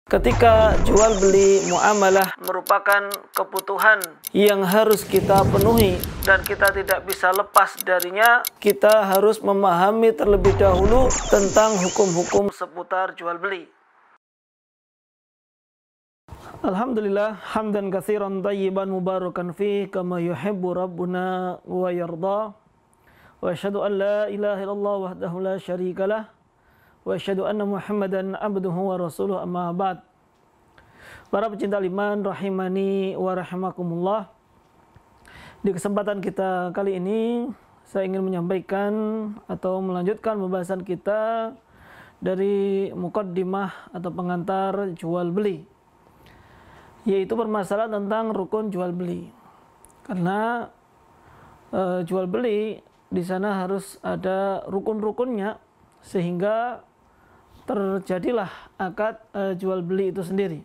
Ketika jual beli muamalah merupakan kebutuhan yang harus kita penuhi dan kita tidak bisa lepas darinya, kita harus memahami terlebih dahulu tentang hukum-hukum seputar jual beli. Alhamdulillah, hamdan katsiran thayyiban mubarakan fi kama yuhibbu rabbuna wa yarda. Wa asyhadu an la ilaha illallah wahdahu la syarikalah. Wa asyhadu anna Muhammadan abduhu wa rasuluh, amma ba'd. Para pecinta iman rahimani wa rahimakumullah. Di kesempatan kita kali ini saya ingin menyampaikan atau melanjutkan pembahasan kita dari muqaddimah atau pengantar jual beli, yaitu permasalahan tentang rukun jual beli. Karena jual beli di sana harus ada rukun-rukunnya sehingga terjadilah akad jual beli itu sendiri.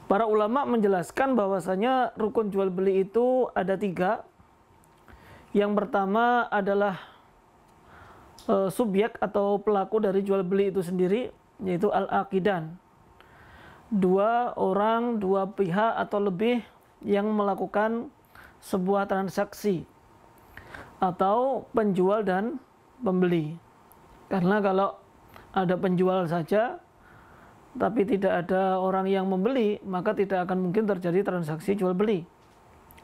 Para ulama menjelaskan bahwasanya rukun jual beli itu ada 3. Yang pertama adalah subjek atau pelaku dari jual beli itu sendiri, yaitu al-aqidan. 2 orang, 2 pihak atau lebih yang melakukan sebuah transaksi atau penjual dan pembeli. Karena kalau ada penjual saja tapi tidak ada orang yang membeli, maka tidak akan mungkin terjadi transaksi jual beli.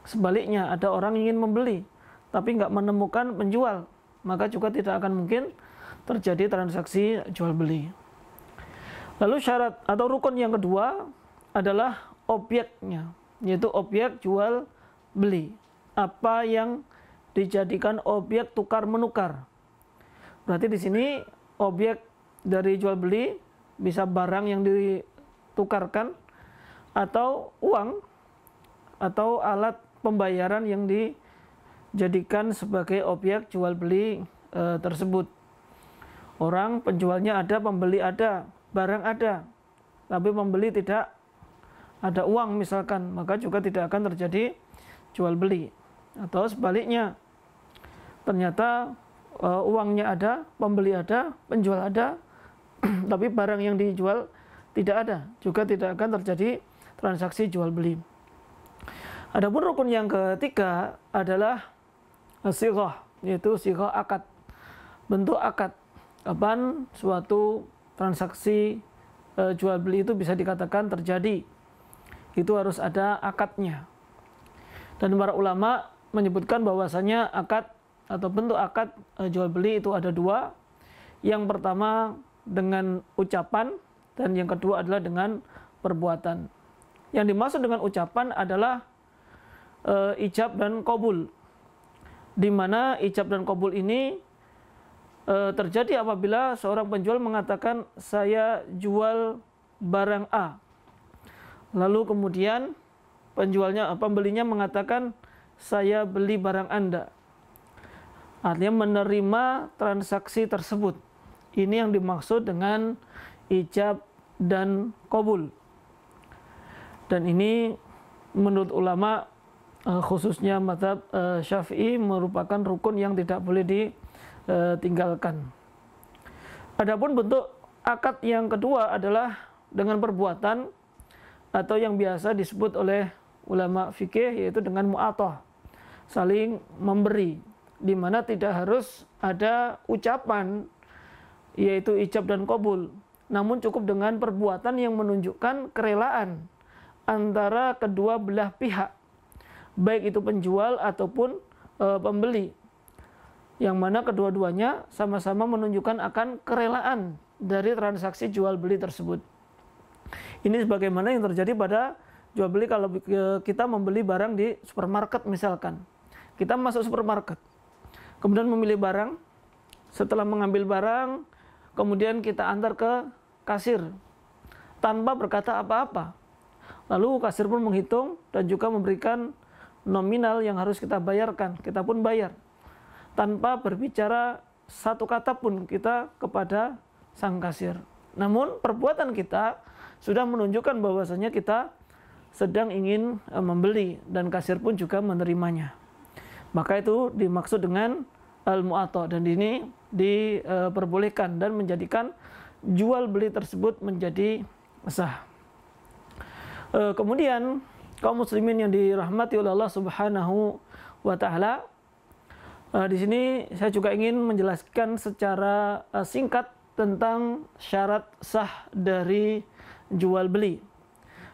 Sebaliknya, ada orang ingin membeli tapi nggak menemukan penjual, maka juga tidak akan mungkin terjadi transaksi jual beli. Lalu syarat atau rukun yang kedua adalah objeknya, yaitu objek jual beli. Apa yang dijadikan objek tukar menukar. Berarti di sini objek dari jual beli bisa barang yang ditukarkan atau uang atau alat pembayaran yang dijadikan sebagai objek jual beli tersebut. Orang penjualnya ada, pembeli ada, barang ada, tapi pembeli tidak ada uang misalkan, maka juga tidak akan terjadi jual beli. Atau sebaliknya, ternyata uangnya ada, pembeli ada, penjual ada, tapi barang yang dijual tidak ada, juga tidak akan terjadi transaksi jual beli. Adapun rukun yang ketiga adalah sighah, yaitu sighah akad, bentuk akad. Kapan suatu transaksi jual beli itu bisa dikatakan terjadi, itu harus ada akadnya. Dan para ulama menyebutkan bahwasanya akad atau bentuk akad jual beli itu ada 2. Yang pertama dengan ucapan dan yang kedua adalah dengan perbuatan. Yang dimaksud dengan ucapan adalah ijab dan qabul, di mana ijab dan qabul ini terjadi apabila seorang penjual mengatakan saya jual barang A, lalu kemudian pembelinya mengatakan saya beli barang Anda. Artinya menerima transaksi tersebut. Ini yang dimaksud dengan ijab dan qabul. Dan ini menurut ulama khususnya mazhab Syafi'i merupakan rukun yang tidak boleh ditinggalkan. Adapun bentuk akad yang kedua adalah dengan perbuatan atau yang biasa disebut oleh ulama fikih yaitu dengan mu'athah, saling memberi, di mana tidak harus ada ucapan yaitu ijab dan qabul, namun cukup dengan perbuatan yang menunjukkan kerelaan antara kedua belah pihak, baik itu penjual ataupun pembeli, yang mana kedua-duanya sama-sama menunjukkan akan kerelaan dari transaksi jual beli tersebut. Ini sebagaimana yang terjadi pada jual beli kalau kita membeli barang di supermarket misalkan. Kita masuk supermarket, kemudian memilih barang, setelah mengambil barang, kemudian kita antar ke kasir tanpa berkata apa-apa. Lalu kasir pun menghitung dan juga memberikan nominal yang harus kita bayarkan. Kita pun bayar tanpa berbicara satu kata pun kita kepada sang kasir. Namun perbuatan kita sudah menunjukkan bahwasanya kita sedang ingin membeli dan kasir pun juga menerimanya. Maka itu dimaksud dengan al-mu'athah, dan ini diperbolehkan dan menjadikan jual beli tersebut menjadi sah. Kemudian kaum muslimin yang dirahmati oleh Allah Subhanahu wa taala, di sini saya juga ingin menjelaskan secara singkat tentang syarat sah dari jual beli,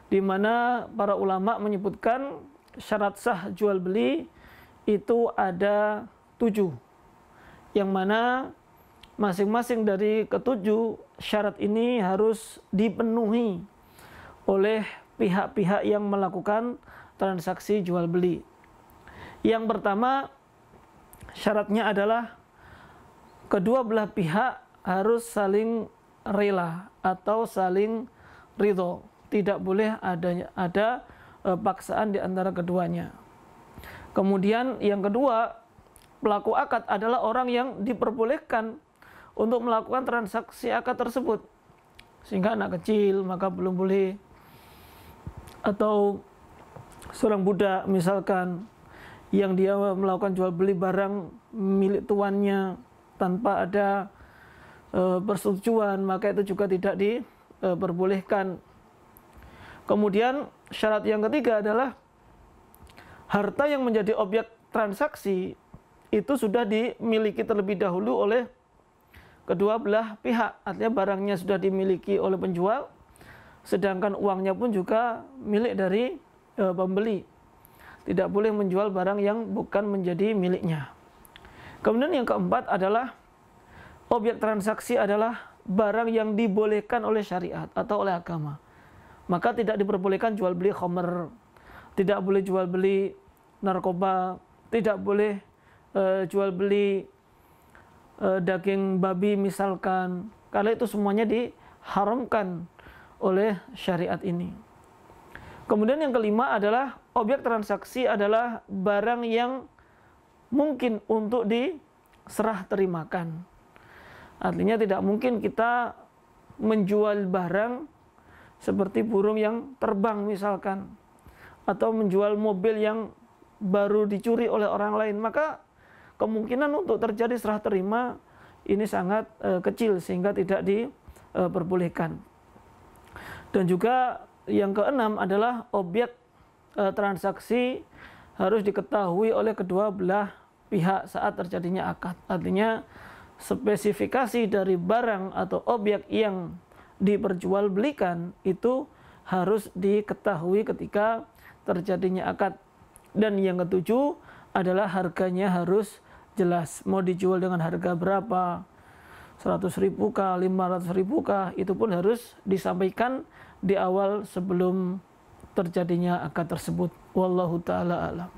di mana para ulama menyebutkan syarat sah jual beli itu ada 7, yang mana masing-masing dari ketujuh syarat ini harus dipenuhi oleh pihak-pihak yang melakukan transaksi jual beli. Yang pertama, syaratnya adalah kedua belah pihak harus saling rela atau saling ridho. Tidak boleh ada paksaan di antara keduanya. Kemudian yang kedua, pelaku akad adalah orang yang diperbolehkan untuk melakukan transaksi akad tersebut. Sehingga anak kecil maka belum boleh, atau seorang budak misalkan yang dia melakukan jual beli barang milik tuannya tanpa ada persetujuan, maka itu juga tidak diperbolehkan. Kemudian syarat yang ketiga adalah harta yang menjadi objek transaksi itu sudah dimiliki terlebih dahulu oleh kedua belah pihak. Artinya barangnya sudah dimiliki oleh penjual, sedangkan uangnya pun juga milik dari pembeli. Tidak boleh menjual barang yang bukan menjadi miliknya. Kemudian yang keempat adalah objek transaksi adalah barang yang dibolehkan oleh syariat atau oleh agama. Maka tidak diperbolehkan jual beli khamr, tidak boleh jual beli narkoba, tidak boleh jual beli daging babi misalkan, karena itu semuanya diharamkan oleh syariat ini. Kemudian yang kelima adalah objek transaksi adalah barang yang mungkin untuk diserah terimakan. Artinya tidak mungkin kita menjual barang seperti burung yang terbang misalkan, atau menjual mobil yang baru dicuri oleh orang lain, maka kemungkinan untuk terjadi serah terima ini sangat kecil sehingga tidak diperbolehkan. Dan juga yang keenam adalah objek transaksi harus diketahui oleh kedua belah pihak saat terjadinya akad. Artinya spesifikasi dari barang atau objek yang diperjualbelikan itu harus diketahui ketika terjadinya akad. Dan yang ketujuh adalah harganya harus jelas. Mau dijual dengan harga berapa, 100.000 kah, 500.000 kah, itu pun harus disampaikan di awal sebelum terjadinya akad tersebut. Wallahu ta'ala alam.